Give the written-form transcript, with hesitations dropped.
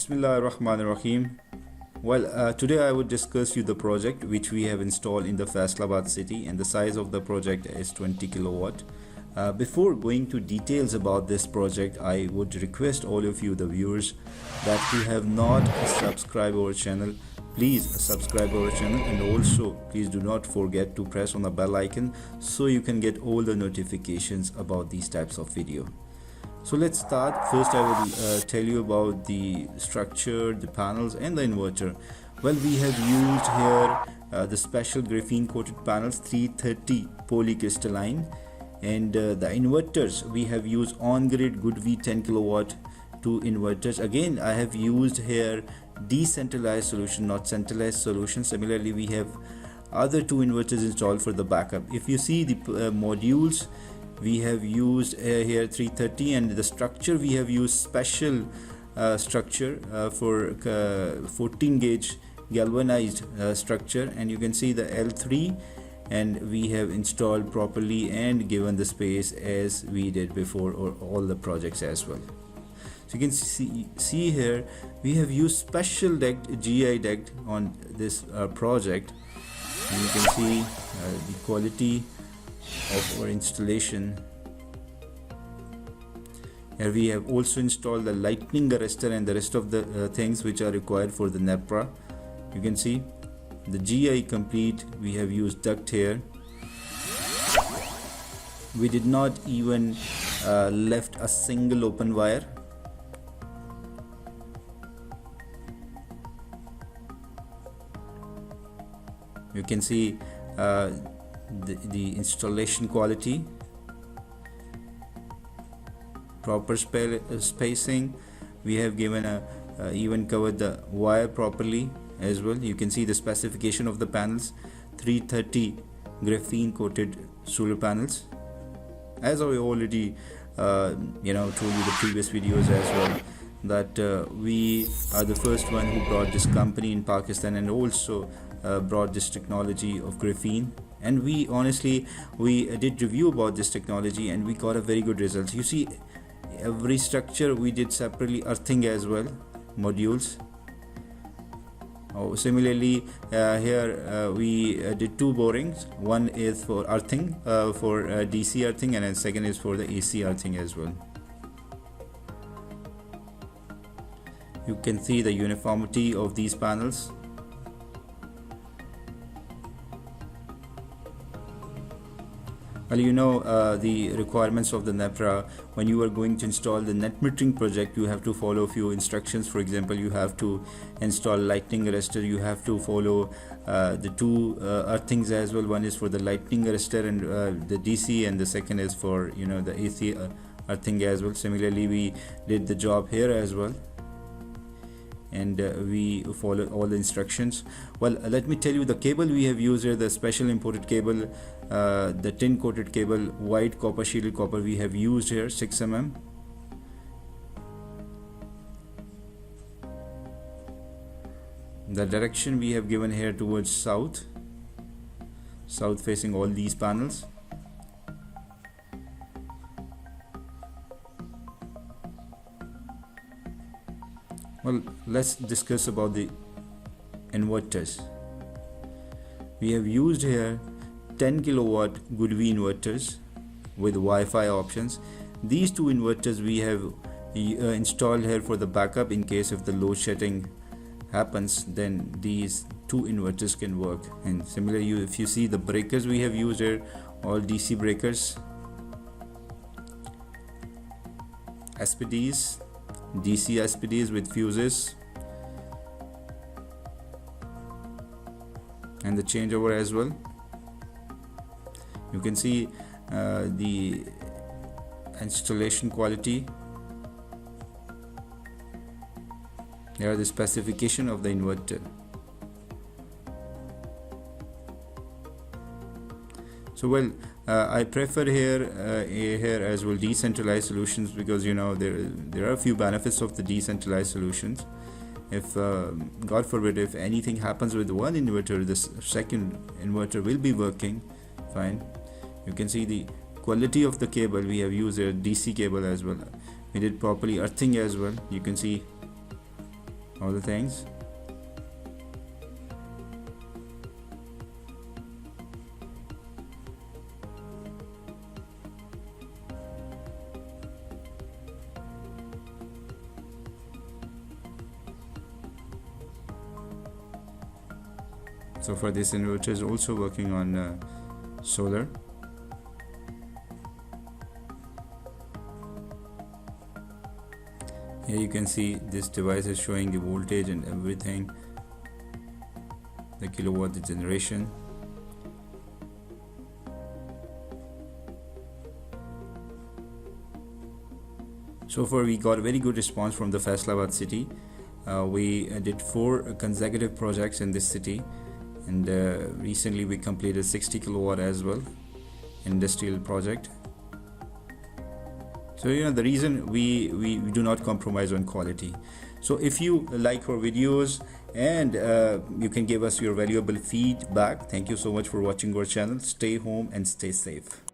Bismillahirrahmanirrahim. Today I would discuss you the project which we have installed in the Faisalabad city, and the size of the project is 20 kilowatt. Before going to details about this project, I would request all of you, the viewers, that who have not subscribed our channel, please subscribe our channel, and also please do not forget to press on the bell icon so you can get all the notifications about these types of video. So let's start. First I will tell you about the structure, the panels and the inverter. Well, we have used here the special graphene coated panels 330 polycrystalline, and the inverters we have used on-grid Goodwe 10 kilowatt 2 inverters. Again, I have used here decentralized solution, not centralized solution. Similarly, we have other two inverters installed for the backup. If you see the modules, we have used here 330, and the structure we have used special structure for 14 gauge galvanized structure, and you can see the L3, and we have installed properly and given the space as we did before or all the projects as well. So you can see here we have used special decked GI decked on this project, and you can see the quality of our installation. Here we have also installed the lightning arrestor and the rest of the things which are required for the NEPRA. You can see the GI complete. We have used duct here. We did not even left a single open wire. You can see the installation quality, proper spacing. We have given even covered the wire properly as well. You can see the specification of the panels, 330 graphene coated solar panels, as I already told you the previous videos as well, that we are the first one who brought this company in Pakistan, and also brought this technology of graphene. And we did review about this technology, and we got a very good result. You see, every structure we did separately, earthing as well, modules. Similarly, here we did two borings. One is for earthing, for DC earthing, and then second is for the AC earthing as well. You can see the uniformity of these panels. Well, the requirements of the NEPRA. When you are going to install the net metering project, you have to follow a few instructions. For example, you have to install lightning arrestor. You have to follow the two earthings as well. One is for the lightning arrestor and the DC, and the second is for the AC earthing as well. Similarly, we did the job here as well, and we follow all the instructions. Well, let me tell you the cable we have used here, the special imported cable, the tin coated cable, white copper, shielded copper we have used here, 6 mm. The direction we have given here towards south facing all these panels. Well, let's discuss about the inverters. We have used here 10 kilowatt Goodwe inverters with Wi-Fi options. These two inverters we have installed here for the backup. In case if the load shedding happens, then these two inverters can work. And similarly, if you see the breakers we have used here, all DC breakers, SPDs, DC SPDs with fuses, and the changeover as well. You can see the installation quality. Here are the specification of the inverter. So I prefer here as well decentralized solutions, because there are a few benefits of the decentralized solutions. If God forbid, if anything happens with one inverter, the second inverter will be working fine. You can see the quality of the cable. We have used a DC cable as well. We did properly earthing as well. You can see all the things. So for this inverter is also working on solar. Here you can see this device is showing the voltage and everything, the kilowatt, the generation. So far we got a very good response from the Faisalabad city. We did 4 consecutive projects in this city, and recently we completed 60 kilowatt as well, industrial project. So the reason we do not compromise on quality. So if you like our videos, and you can give us your valuable feedback. Thank you so much for watching our channel. Stay home and stay safe.